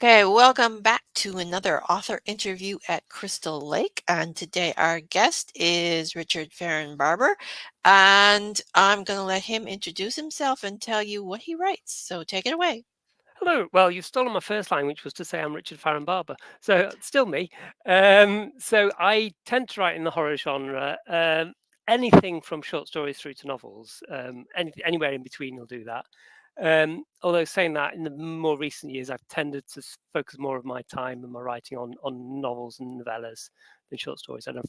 Okay, welcome back to another author interview at Crystal Lake. And today our guest is Richard Farren Barber. And I'm going to let him introduce himself and tell you what he writes. So take it away. Hello. Well, you've stolen my first line, which was to say I'm Richard Farren Barber. So still me. So I tend to write in the horror genre. Anything from short stories through to novels. Anywhere in between will do that. Although saying that, in the more recent years, I've tended to focus more of my time and my writing on novels and novellas than short stories. And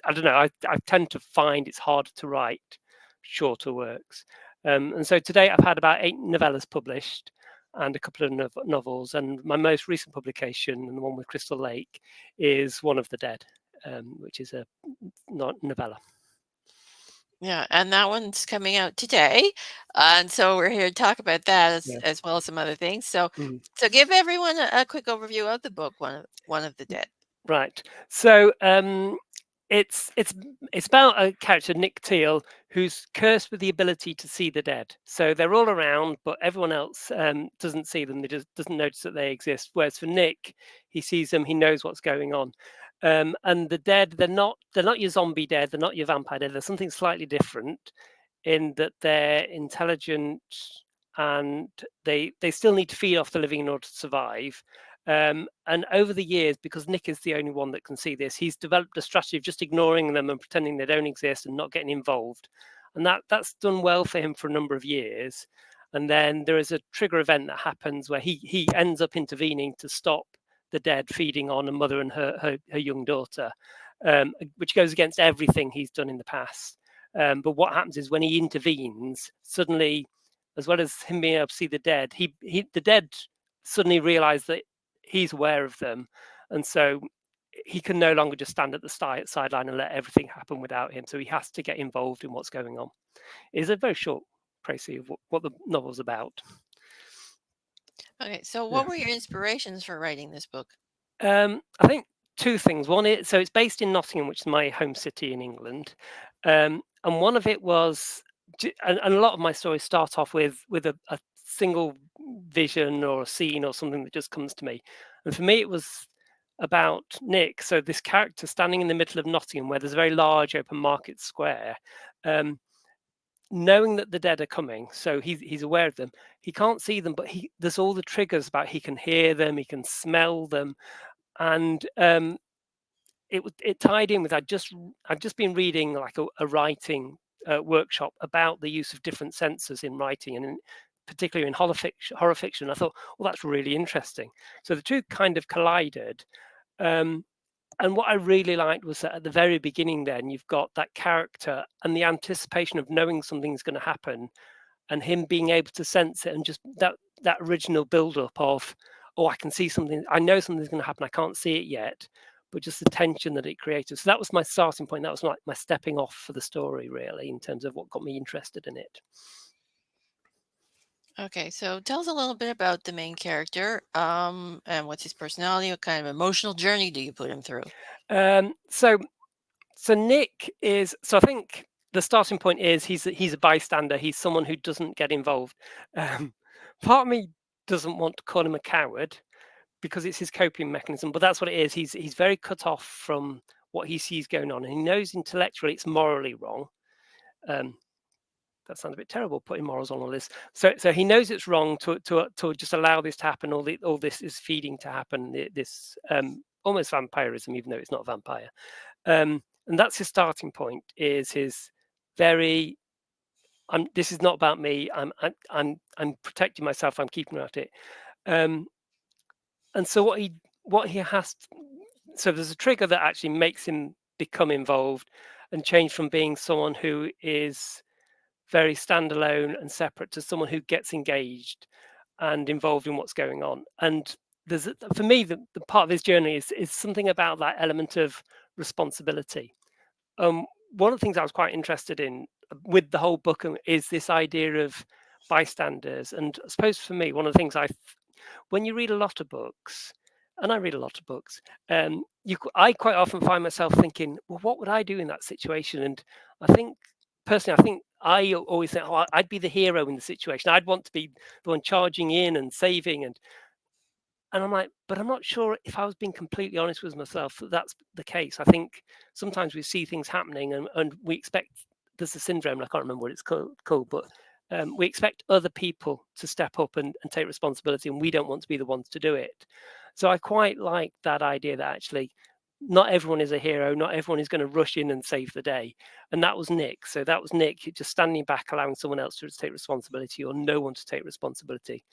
I don't know. I tend to find it's harder to write shorter works. And so today I've had about 8 novellas published and a couple of novels. And my most recent publication, and the one with Crystal Lake, is One of the Dead, which is a novella. Yeah, and that one's coming out today. And so we're here to talk about that as well as some other things. So so give everyone a quick overview of the book, One of the Dead. Right. So it's about a character, Nick Teal, who's cursed with the ability to see the dead. So they're all around, but everyone else doesn't see them. They just doesn't notice that they exist. Whereas for Nick, he sees them. He knows what's going on. And the dead, they're not your zombie dead. They're not your vampire dead. They're something slightly different in that they're intelligent and they still need to feed off the living in order to survive. And over the years, because Nick is the only one that can see this, he's developed a strategy of just ignoring them and pretending they don't exist and not getting involved. And that's done well for him for a number of years. And then there is a trigger event that happens where he ends up intervening to stop the dead feeding on a mother and her young daughter, which goes against everything he's done in the past. But what happens is when he intervenes, suddenly, as well as him being able to see the dead, the dead suddenly realize that he's aware of them, and so he can no longer just stand at the sideline and let everything happen without him. So he has to get involved in what's going on. It's a very short précis of what the novel's about. Okay, so what were your inspirations for writing this book? I think 2 things. One is, so it's based in Nottingham, which is my home city in England, and one of it was, and a lot of my stories start off with a single vision or a scene or something that just comes to me. And for me, it was about Nick. So this character standing in the middle of Nottingham, where there's a very large open market square, knowing that the dead are coming. So he's aware of them. He can't see them, but there's all the triggers about he can hear them, he can smell them, and it tied in with I'd just been reading like a writing workshop about the use of different senses in writing, and particularly in horror fiction. I thought, well, that's really interesting. So the two kind of collided. And what I really liked was that at the very beginning, then you've got that character and the anticipation of knowing something's going to happen, and him being able to sense it, and just that original build up of, oh, I can see something, I know something's going to happen, I can't see it yet, but just the tension that it created. So that was my starting point. That was like my stepping off for the story, really, in terms of what got me interested in it. Okay, so tell us a little bit about the main character, and what's his personality? What kind of emotional journey do you put him through? So Nick is. So I think the starting point is he's a bystander. He's someone who doesn't get involved. Part of me doesn't want to call him a coward because it's his coping mechanism, but that's what it is. He's very cut off from what he sees going on, and he knows intellectually it's morally wrong. Um, that sounds a bit terrible, putting morals on all this. So he knows it's wrong to just allow this to happen. All this is feeding to happen. This almost vampirism, even though it's not vampire. And that's his starting point. Is his very this is not about me. I'm protecting myself. I'm keeping at it. And so what he has. So there's a trigger that actually makes him become involved and change from being someone who is very standalone and separate to someone who gets engaged and involved in what's going on. And for me, the part of this journey is something about that element of responsibility. One of the things I was quite interested in with the whole book is this idea of bystanders. And I suppose for me, one of the things when you read a lot of books, and I read a lot of books, I quite often find myself thinking, well, what would I do in that situation? And I think personally, I always think, oh, I'd be the hero in the situation. I'd want to be the one charging in and saving. And I'm like, but I'm not sure if I was being completely honest with myself that that's the case. I think sometimes we see things happening and we expect there's a syndrome, I can't remember what it's called but we expect other people to step up and take responsibility, and we don't want to be the ones to do it. So I quite like that idea that actually not everyone is a hero, not everyone is going to rush in and save the day. And that was Nick. So that was Nick just standing back, allowing someone else to take responsibility or no one to take responsibility.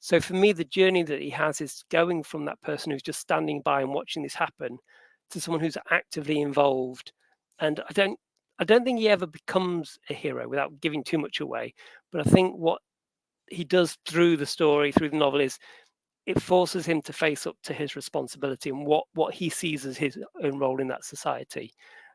So for me, the journey that he has is going from that person who's just standing by and watching this happen to someone who's actively involved. And I don't think he ever becomes a hero without giving too much away. But I think what he does through the story, through the novel, is it forces him to face up to his responsibility and what he sees as his own role in that society.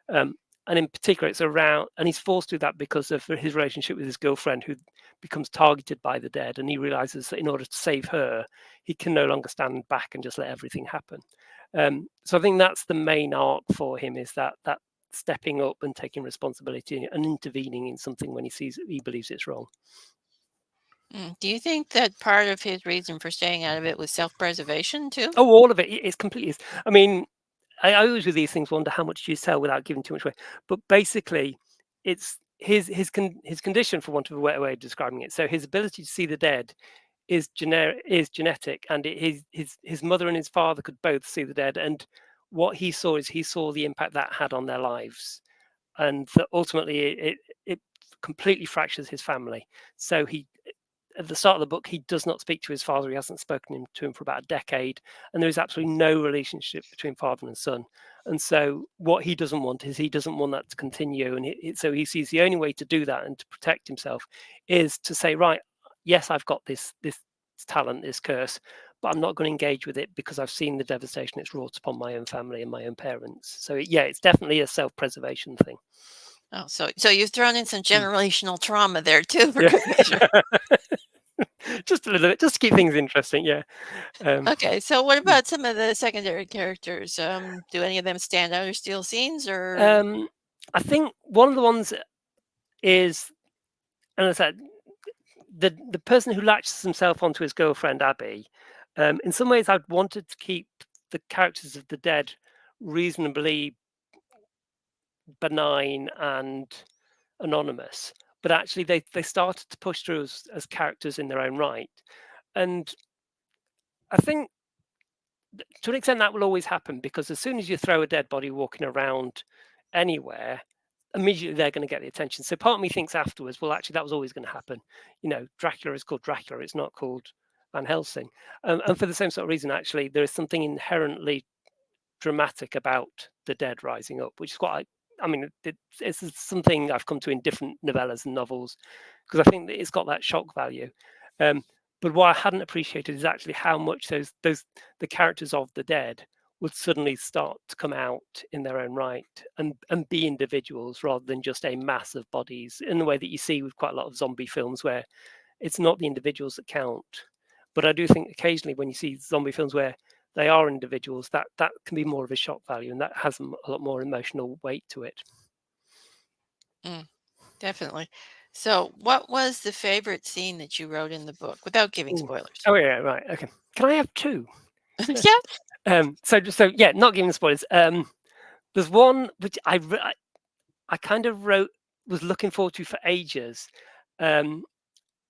Um, and in particular, it's around, and he's forced to do that because of his relationship with his girlfriend, who becomes targeted by the dead, and he realizes that in order to save her, he can no longer stand back and just let everything happen. So I think that's the main arc for him, is that stepping up and taking responsibility and intervening in something when he believes it's wrong. Do you think that part of his reason for staying out of it was self-preservation too? Oh, all of it. It's completely. I mean, I always with these things wonder how much do you sell without giving too much away. But basically, it's his condition, for want of a better way of describing it. So his ability to see the dead is genetic, and his mother and his father could both see the dead. And what he saw is he saw the impact that had on their lives, and that ultimately it completely fractures his family. So he at the start of the book, he does not speak to his father. He hasn't spoken to him for about a decade, and there is absolutely no relationship between father and son. And so, what he doesn't want is he doesn't want that to continue. And so he sees the only way to do that and to protect himself is to say, right, yes, I've got this talent, this curse, but I'm not going to engage with it because I've seen the devastation it's wrought upon my own family and my own parents. So yeah, it's definitely a self-preservation thing. Oh, so you've thrown in some Mm. generational trauma there too, for Yeah. good measure. Just a little bit, just to keep things interesting. Yeah. Okay, so what Mm. about some of the secondary characters? Do any of them stand out or steal scenes, or Um, I think one of the ones is, and I said, the person who latches himself onto his girlfriend Abby. In some ways, I'd wanted to keep the characters of the dead reasonably benign and anonymous, but actually they started to push through as characters in their own right. And I think to an extent that will always happen, because as soon as you throw a dead body walking around anywhere, immediately they're going to get the attention. So part of me thinks afterwards, well, actually, that was always going to happen. Dracula is called Dracula; it's not called Van Helsing. And for the same sort of reason, actually, there is something inherently dramatic about the dead rising up, which is quite. I mean, it's something I've come to in different novellas and novels, because I think that it's got that shock value. Um, but what I hadn't appreciated is actually how much those the characters of the dead would suddenly start to come out in their own right and be individuals rather than just a mass of bodies, in the way that you see with quite a lot of zombie films, where it's not the individuals that count. But I do think occasionally when you see zombie films where they are individuals, that can be more of a shock value, and that has a lot more emotional weight to it. Mm, definitely. So, what was the favorite scene that you wrote in the book, without giving Ooh. spoilers? Oh yeah, right. Okay. Can I have two? Yeah. So yeah, not giving spoilers. There's one which I kind of was looking forward to for ages, um,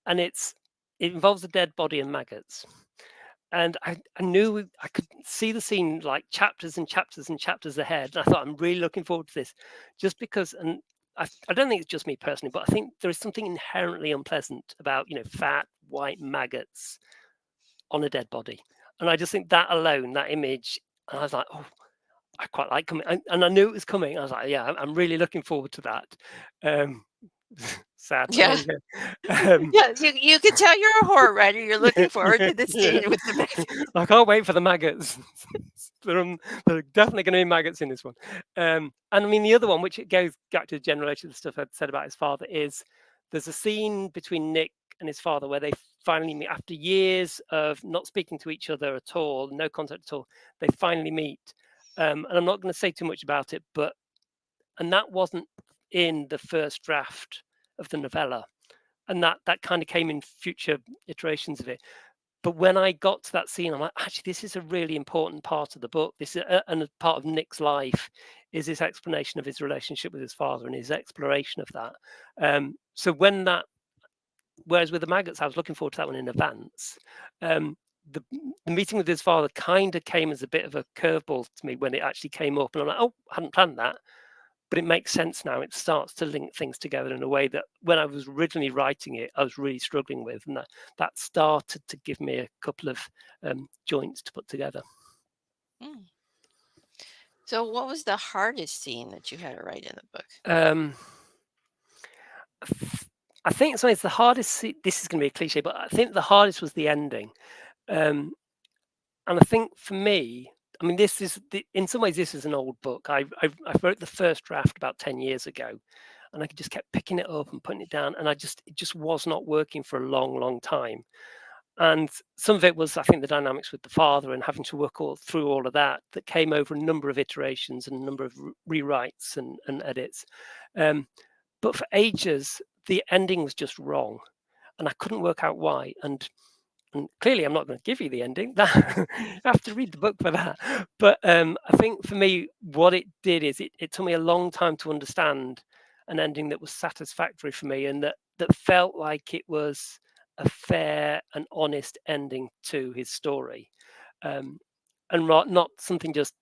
and it involves a dead body and maggots. And I knew I could see the scene like chapters and chapters and chapters ahead. And I thought, I'm really looking forward to this, just because. And I don't think it's just me personally, but I think there is something inherently unpleasant about fat white maggots on a dead body. And I just think that alone, that image, and I was like, oh, I quite like coming, and I knew it was coming. I was like, yeah, I'm really looking forward to that. Um, sad, but there Yeah. you go. Um, Yeah, you can tell you're a horror writer. You're looking forward yeah, to the yeah. scene with the maggots. I can't wait for the maggots. There are definitely going to be maggots in this one. And I mean, the other one, which it goes back to the generation of the stuff I'd said about his father, is there's a scene between Nick and his father where they finally meet after years of not speaking to each other at all, no contact at all. They finally meet. And I'm not going to say too much about it, and that wasn't in the first draft of the novella, and that kind of came in future iterations of it. But when I got to that scene, I'm like, actually, this is a really important part of the book. This is and a part of Nick's life is this explanation of his relationship with his father and his exploration of that. So when that, whereas with the maggots, I was looking forward to that one in advance. Um, the meeting with his father kind of came as a bit of a curveball to me when it actually came up, and I'm like, oh, I hadn't planned that, but it makes sense now. It starts to link things together in a way that when I was originally writing it, I was really struggling with, and that started to give me a couple of joints to put together. Mm. So, what was the hardest scene that you had to write in the book? Um, I think it's the hardest. This is going to be a cliche, but I think the hardest was the ending. Um, and I think for me, I mean, in some ways this is an old book. I wrote the first draft about 10 years ago, and I just kept picking it up and putting it down, and it just was not working for a long time. And some of it was, I think, the dynamics with the father and having to work through all of that came over a number of iterations and a number of rewrites and edits. Um, but for ages, the ending was just wrong, and I couldn't work out why. And clearly, I'm not going to give you the ending. You have to read the book for that. But I think for me, what it did is it took me a long time to understand an ending that was satisfactory for me and that felt like it was a fair and honest ending to his story, um, and not something just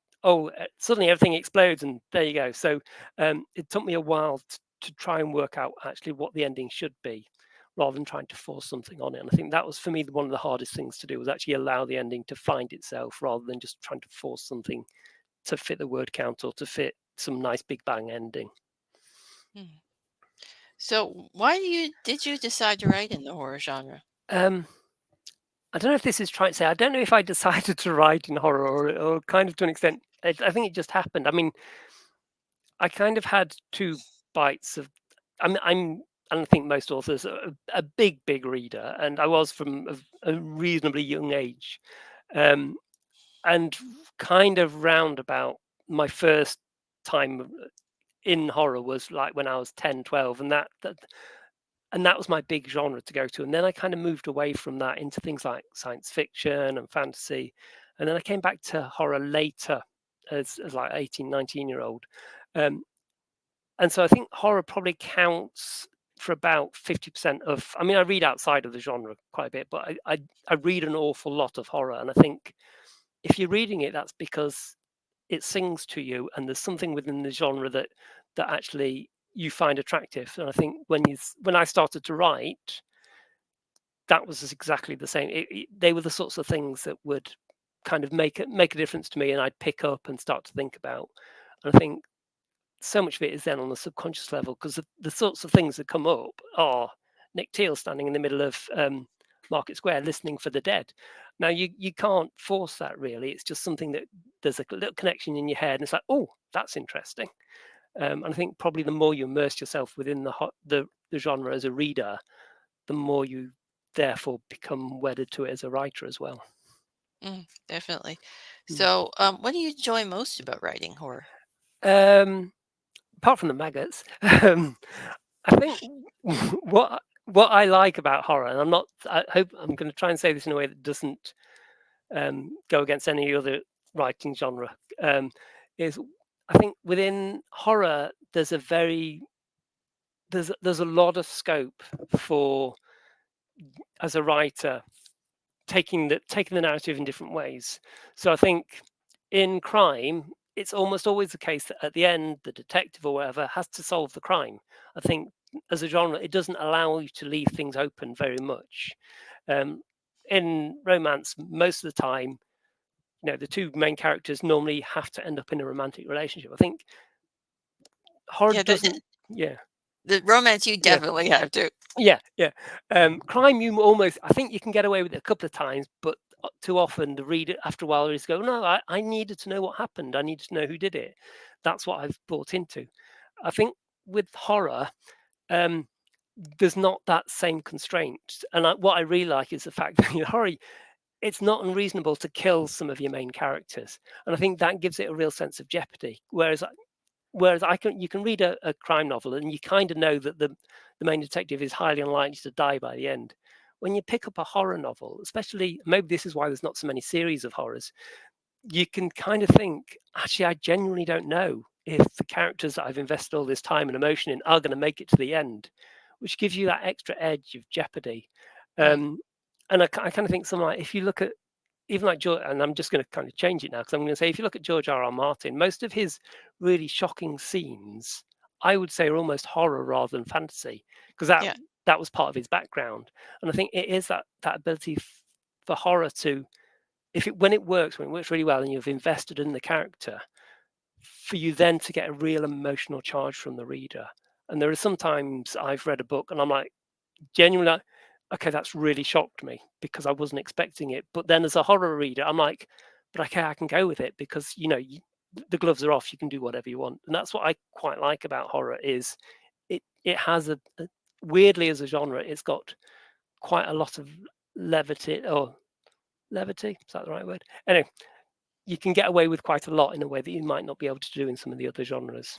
suddenly everything explodes and there you go. So it took me a while to try and work out actually what the ending should be rather than trying to force something on it. And I think that was for me one of the hardest things to do was actually allow the ending to find itself rather than just trying to force something to fit the word count or to fit some nice big bang ending. Mm. So, why did you decide to write in the horror genre? Um, I don't know if this is trying to say. I don't know if I decided to write in horror or kind of to an extent. I think it just happened. I mean, I kind of had two bites of. And I think most authors are a big reader, and I was from a reasonably young age. Um, and kind of roundabout my first time in horror was like when I was 10, 12, and that was my big genre to go to. And then I kind of moved away from that into things like science fiction and fantasy. And then I came back to horror later as like 18, 19-year old. Um, and so I think horror probably counts for about 50% of, I mean, I read outside of the genre quite a bit, but I read an awful lot of horror. And I think if you're reading it, that's because it sings to you, and there's something within the genre that actually you find attractive. And I think when I started to write, that was exactly the same. They were the sorts of things that would kind of make a difference to me, and I'd pick up and start to think about. And I think so much of it is then on the subconscious level because the sorts of things that come up are Nick Teal standing in the middle of Market Square listening for the dead. Now you can't force that really. It's just something that there's a little connection in your head, and it's like, oh, that's interesting. And I think probably the more you immerse yourself within the genre as a reader, the more you therefore become wedded to it as a writer as well. Definitely. Mm. So, what do you enjoy most about writing horror? Um, Apart from the maggots, I think what I like about horror, and I hope I'm going to try and say this in a way that doesn't go against any other writing genre, is I think within horror there's a lot of scope for as a writer taking the narrative in different ways. So I think in crime, it's almost always the case that at the end, the detective or whatever has to solve the crime. I think as a genre, it doesn't allow you to leave things open very much. Um, in romance, most of the time, the two main characters normally have to end up in a romantic relationship. I think horror Yeah, doesn't. Yeah, the romance you yeah. definitely have to. Yeah. Crime, you almost, I think you can get away with it a couple of times, but too often the reader, after a while, is go, no, I needed to know what happened. I needed to know who did it. That's what I've bought into. I think with horror, um, there's not that same constraint. And what I really like is the fact that in horror, it's not unreasonable to kill some of your main characters. And I think that gives it a real sense of jeopardy. Whereas you can read a crime novel and you kind of know that the main detective is highly unlikely to die by the end. when you pick up a horror novel, especially, maybe this is why there's not so many series of horrors, you can kind of think, actually, I genuinely don't know if the characters that I've invested all this time and emotion in are going to make it to the end, which gives you that extra edge of jeopardy. Mm, Um, and I kind of think something like, if you look at even like George, and I'm just going to kind of change it now because I'm going to say, if you look at George R. R. Martin, most of his really shocking scenes, I would say, are almost horror rather than fantasy, because yeah. that was part of his background. And I think it is that ability for horror to, if it when it works really well, and you've invested in the character, for you then to get a real emotional charge from the reader. And there are sometimes I've read a book and I'm like, genuinely like, okay, that's really shocked me because I wasn't expecting it. But then as a horror reader, I'm like, but okay, I can go with it because the gloves are off. You can do whatever you want, and that's what I quite like about horror. Is it has a weirdly, as a genre, it's got quite a lot of levity, or levity. Is that the right word? Anyway, you can get away with quite a lot in a way that you might not be able to do in some of the other genres.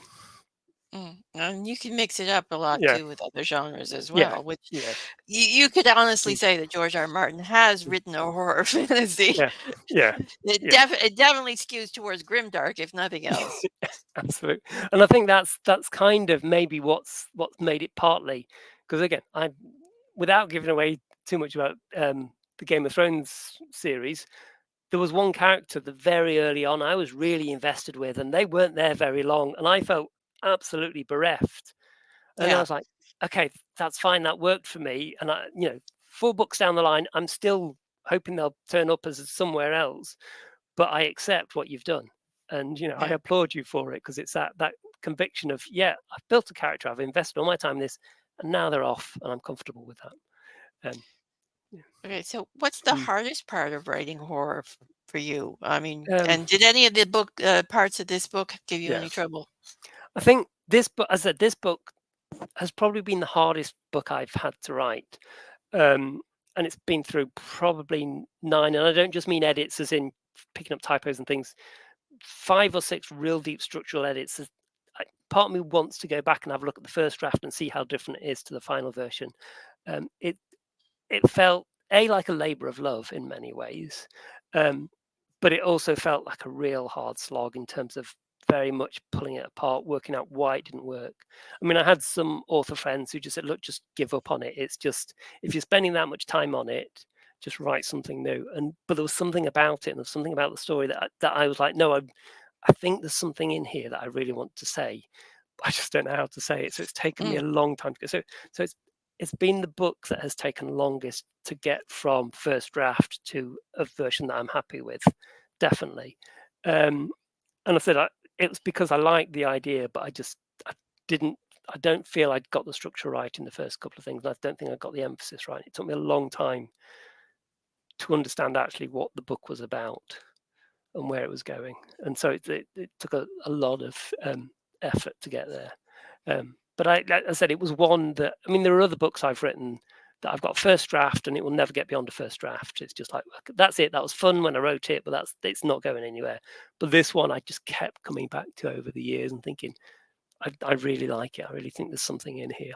And you can mix it up a lot Yeah, too with other genres as yeah, well, which yeah, you could honestly mm, say that George R. R. Martin has mm, written a horror fantasy. yeah, yeah, yeah. It definitely skews towards grimdark, if nothing else. Absolutely, and I think that's kind of maybe what's made it partly because again, I without giving away too much about the Game of Thrones series, there was one character that very early on I was really invested with, and they weren't there very long, and I felt absolutely bereft. And I Yeah. was like, okay, that's fine, that worked for me. And 4 books down the line, I'm still hoping they'll turn up as somewhere else, but I accept what you've done. And I Yeah. applaud you for it because it's that conviction of, yeah, I've built a character, I've invested all my time in this, and now they're off, and I'm comfortable with that. Yeah. Okay, so what's the Mm. hardest part of writing horror for you? I mean, Um, and did any of the book parts of this book give you yeah. any trouble? I think this book, as I said, this book has probably been the hardest book I've had to write. Um, and it's been through probably 9, and I don't just mean edits as in picking up typos and things, 5 or 6 real deep structural edits. Part of me wants to go back and have a look at the first draft and see how different it is to the final version. It felt like a labor of love in many ways, um, but it also felt like a real hard slog in terms of very much pulling it apart, working out why it didn't work. I mean, I had some author friends who just said, "Look, just give up on it. It's just if you're spending that much time on it, just write something new." And but there was something about it, and there was something about the story that I was like, "No, I think there's something in here that I really want to say. I just don't know how to say it." So it's taken me a Mm, long time to go. So it's been the book that has taken longest to get from first draft to a version that I'm happy with, definitely. Um, and I said it was because I liked the idea, but I didn't. I don't feel I'd got the structure right in the first couple of things. And I don't think I got the emphasis right. It took me a long time to understand actually what the book was about and where it was going. And so it took a lot of effort to get there. But like I said, it was one that, I mean, there are other books I've written that I've got first draft and it will never get beyond a first draft. It's just like, that's it. That was fun when I wrote it, but it's not going anywhere. But this one, I just kept coming back to over the years and thinking, I really like it. I really think there's something in here.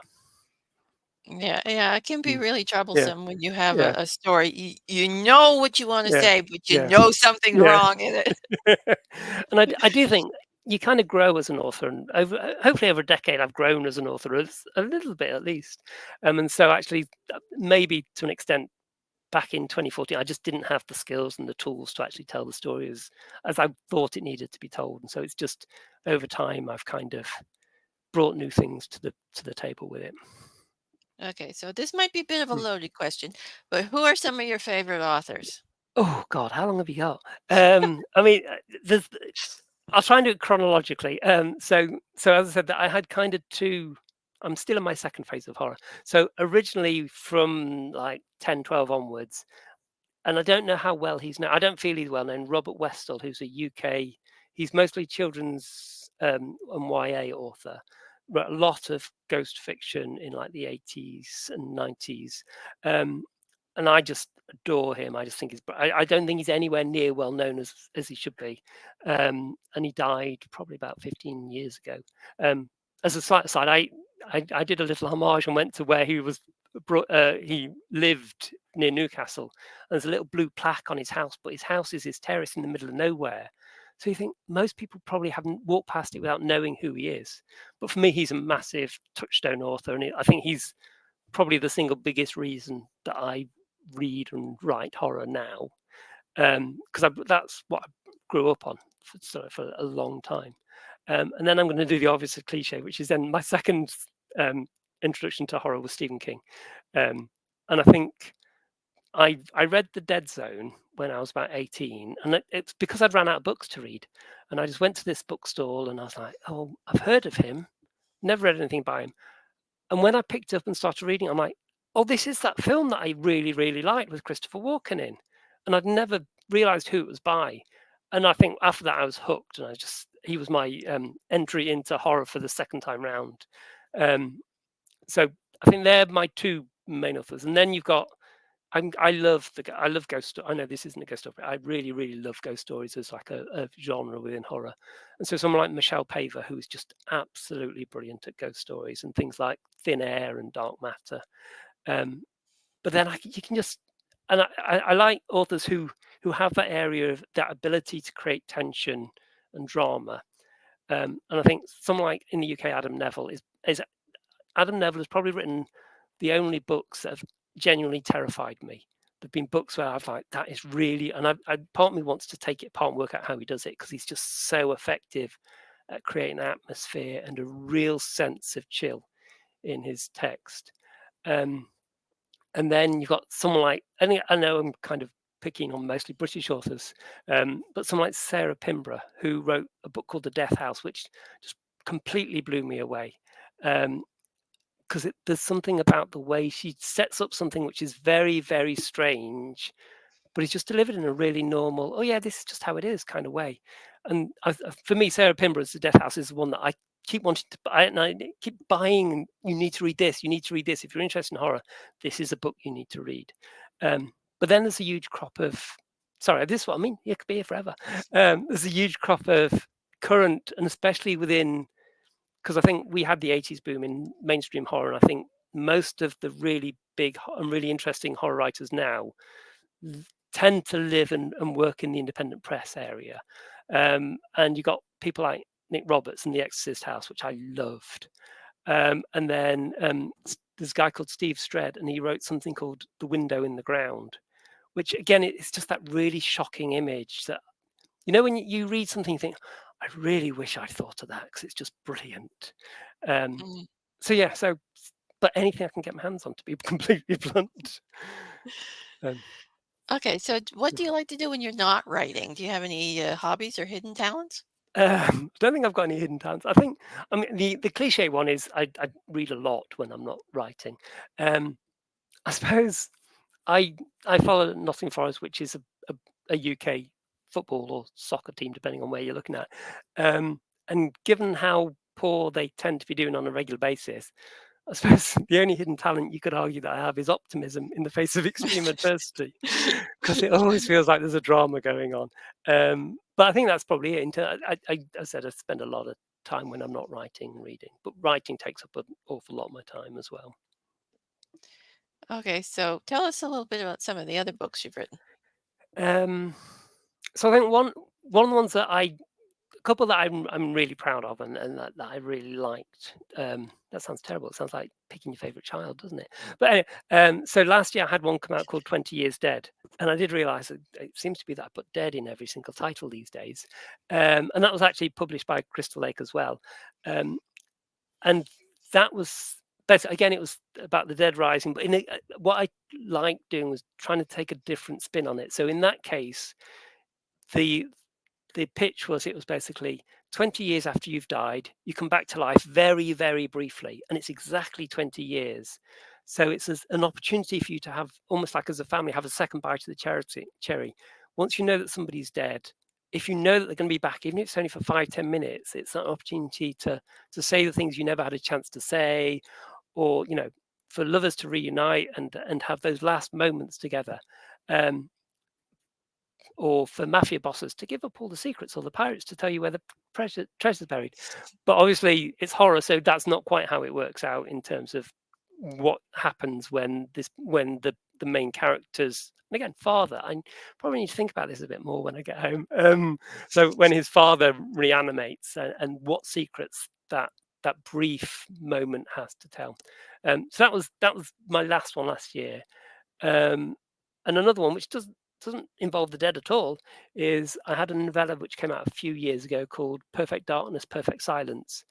yeah, yeah, it can be Mm. really Yeah, troublesome when you have yeah, a story. You know what you want to yeah, say, but you yeah, know something's yeah. wrong in it. And I do think you kind of grow as an author, and hopefully over a decade, I've grown as an author a little bit at least. And so actually, maybe to an extent, back in 2014, I just didn't have the skills and the tools to actually tell the story as I thought it needed to be told. And so it's just over time, I've kind of brought new things to the table with it. Okay, so this might be a bit of a Mm. loaded question, but who are some of your favorite authors? Oh God, how long have you got? I mean, there's I'll try and do it chronologically. So as I said, that I had kind of two. I'm still in my second phase of horror. So originally from like 10, 12 onwards, and I don't know how well he's known. I don't feel he's well known. Robert Westall, who's a UK, he's mostly children's and YA author. Wrote a lot of ghost fiction in like the 80s and 90s. Um, and I just adore him. I just think I don't think he's anywhere near well known as he should be. And he died probably about 15 years ago. As a slight aside, I did a little homage and went to where he was he lived near Newcastle. And there's a little blue plaque on his house, but his house is this terrace in the middle of nowhere. So you think most people probably haven't walked past it without knowing who he is. But for me, he's a massive touchstone author, and I think he's probably the single biggest reason that I read and write horror now, because that's what I grew up on for a long time. And then I'm going to do the obvious cliche, which is then my second um, introduction to horror was Stephen King, and I think I read The Dead Zone when I was about 18, and it's because I'd ran out of books to read, and I just went to this bookstall and I was like, oh, I've heard of him, never read anything by him, and when I picked up and started reading, I'm like, oh, this is that film that I really, really liked with Christopher Walken in. And I'd never realized who it was by. And I think after that, I was hooked. And he was my entry into horror for the second time round. So I think they're my two main authors. And then you've got, I love ghost stories. I know this isn't a ghost story, but I really, really love ghost stories as like a genre within horror. And so someone like Michelle Paver, who is just absolutely brilliant at ghost stories and things like Thin Air and Dark Matter. But then you can just, and I like authors who have that area of that ability to create tension and drama. And I think someone like in the UK, Adam Neville is Adam Neville has probably written the only books that have genuinely terrified me. There've been books where I've like, that is really, and part of me wants to take it apart and work out how he does it, because he's just so effective at creating an atmosphere and a real sense of chill in his text. And then you've got someone like, I know I'm kind of picking on mostly British authors, but someone like Sarah Pinborough, who wrote a book called The Death House, which just completely blew me away. Because there's something about the way she sets up something which is very, very strange, but it's just delivered in a really normal, oh yeah, this is just how it is kind of way. And for me, Sarah Pinborough's The Death House is the one that I keep wanting to buy, and I keep buying. And you need to read this. You need to read this. If you're interested in horror, this is a book you need to read. But then there's a huge crop of, sorry, this is what I mean. You could be here forever. There's a huge crop of current, and especially within, because I think we had the 80s boom in mainstream horror, and I think most of the really big and really interesting horror writers now tend to live and work in the independent press area. And you got people like Nick Roberts and The Exorcist House, which I loved. And then there's a guy called Steve Stredd, and he wrote something called The Window in the Ground, which again, it's just that really shocking image that, when you read something, you think, I really wish I'd thought of that, because it's just brilliant. Mm. So yeah, but anything I can get my hands on, to be completely blunt. Okay, so what do you like to do when you're not writing? Do you have any hobbies or hidden talents? I don't think I've got any hidden talents. I mean, the cliche one is I read a lot when I'm not writing. I suppose I follow Nottingham Forest, which is a UK football or soccer team, depending on where you're looking at. And given how poor they tend to be doing on a regular basis, I suppose the only hidden talent you could argue that I have is optimism in the face of extreme adversity, because it always feels like there's a drama going on. But I think that's probably it. I said I spend a lot of time when I'm not writing and reading, but writing takes up an awful lot of my time as well. Okay, so tell us a little bit about some of the other books you've written. So I think one of the ones that a couple that I'm really proud of, and that I really liked. That sounds terrible. It sounds like picking your favorite child, doesn't it? But anyway, so last year I had one come out called 20 Years Dead, and I did realise that it seems to be that I put dead in every single title these days. And that was actually published by Crystal Lake as well. And that was basically, again, it was about the dead rising, but what I liked doing was trying to take a different spin on it. So in that case, the pitch was, it was basically 20 years after you've died, you come back to life very, very briefly, and it's exactly 20 years. So it's an opportunity for you to have, almost like as a family, have a second bite of the cherry. Once you know that somebody's dead, if you know that they're going to be back, even if it's only for 5-10 minutes, it's an opportunity to say the things you never had a chance to say, or for lovers to reunite and have those last moments together. Or for mafia bosses to give up all the secrets, or the pirates to tell you where the treasure's buried. But obviously it's horror, so that's not quite how it works out in terms of what happens when the main characters, and again, father. I probably need to think about this a bit more when I get home. So when his father reanimates, and what secrets that brief moment has to tell. So that was my last one last year. Um, and another one which doesn't involve the dead at all is I had a novella which came out a few years ago called Perfect Darkness, Perfect Silence,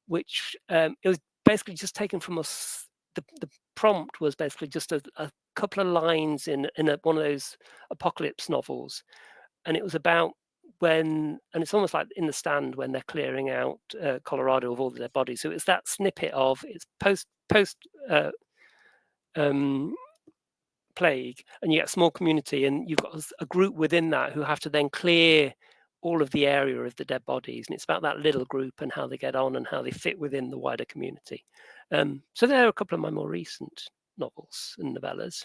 which it was basically just taken from us. The prompt was basically just a couple of lines in one of those apocalypse novels, and it was about when, and it's almost like in The Stand when they're clearing out Colorado of all their bodies. So it's that snippet of it's post uh, um, plague, and you get a small community, and you've got a group within that who have to then clear all of the area of the dead bodies, and it's about that little group and how they get on and how they fit within the wider community. So there are a couple of my more recent novels and novellas.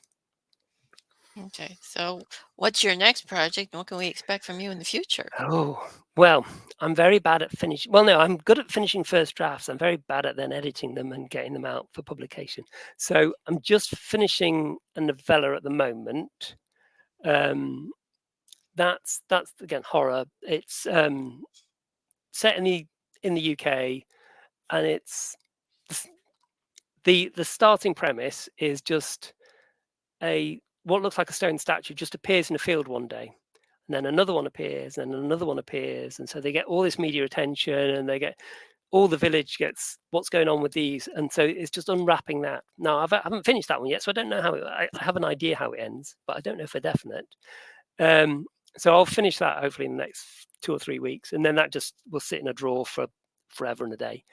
Okay, so what's your next project? What can we expect from you in the future? Oh, well, I'm very bad at finishing. Well, no, I'm good at finishing first drafts. I'm very bad at then editing them and getting them out for publication. So I'm just finishing a novella at the moment. Um, that's again horror. It's set in the UK, and it's the starting premise is just a what looks like a stone statue just appears in a field one day, and then another one appears, and another one appears, and so they get all this media attention, and they get all the village gets what's going on with these, and so it's just unwrapping that. Now I haven't finished that one yet, so I don't know how I have an idea how it ends, but I don't know for definite. Um, so I'll finish that hopefully in the next 2 or 3 weeks, and then that just will sit in a drawer for forever and a day.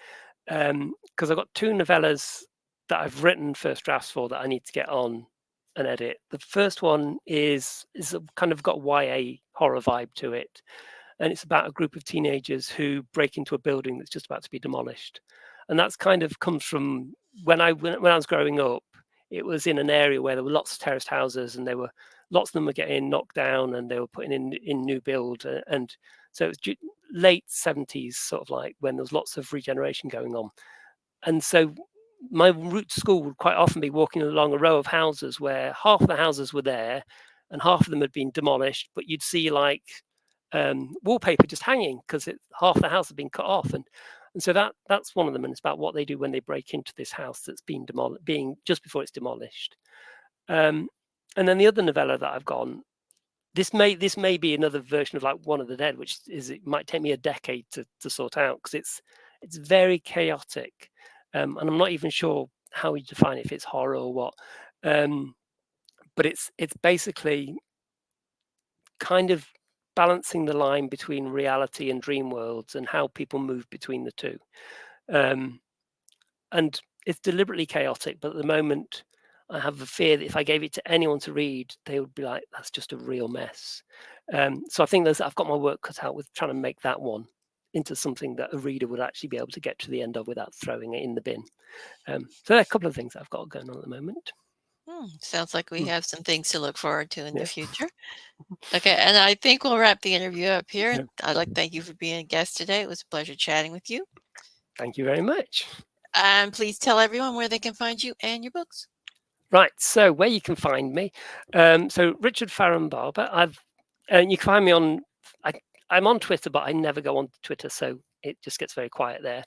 Because I've got two novellas that I've written first drafts for that I need to get on and edit. The first one is kind of got YA horror vibe to it, and it's about a group of teenagers who break into a building that's just about to be demolished, and that's kind of comes from when I was growing up. It was in an area where there were lots of terraced houses, and there were lots of them were getting knocked down, and they were putting in new build, and so it was late 70s, sort of like when there was lots of regeneration going on. And so my route to school would quite often be walking along a row of houses where half the houses were there and half of them had been demolished, but you'd see like wallpaper just hanging because half the house had been cut off, and so that's one of them, and it's about what they do when they break into this house that's been demolished, being just before it's demolished. Um, and then the other novella that I've gone, this may be another version of like One of the Dead, which is it might take me a decade to sort out because it's very chaotic, and I'm not even sure how you define it, if it's horror or what. But it's basically kind of balancing the line between reality and dream worlds and how people move between the two. Um, and it's deliberately chaotic, but at the moment I have a fear that if I gave it to anyone to read, they would be like, that's just a real mess. So I think I've got my work cut out with trying to make that one into something that a reader would actually be able to get to the end of without throwing it in the bin. So there are a couple of things I've got going on at the moment. Sounds like we Mm, have some things to look forward to in the yeah, future. Okay, and I think we'll wrap the interview up here. yeah. I'd like to thank you for being a guest today. It was a pleasure chatting with you. Thank you very much. And please tell everyone where they can find you and your books. Right, so where you can find me, so Richard Farren Barber. You can find me on. I, I'm on Twitter, but I never go on Twitter, so it just gets very quiet there.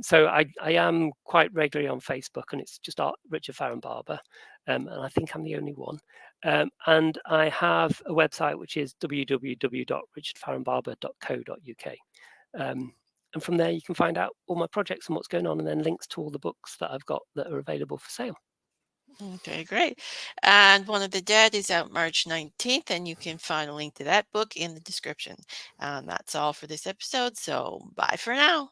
So I am quite regularly on Facebook, and it's just Richard Farren Barber, and I think I'm the only one. And I have a website which is www.richardfarrenbarber.co.uk. And from there, you can find out all my projects and what's going on, and then links to all the books that I've got that are available for sale. Okay, great. And One of the Dead is out March 19th, and you can find a link to that book in the description. That's all for this episode. So bye for now.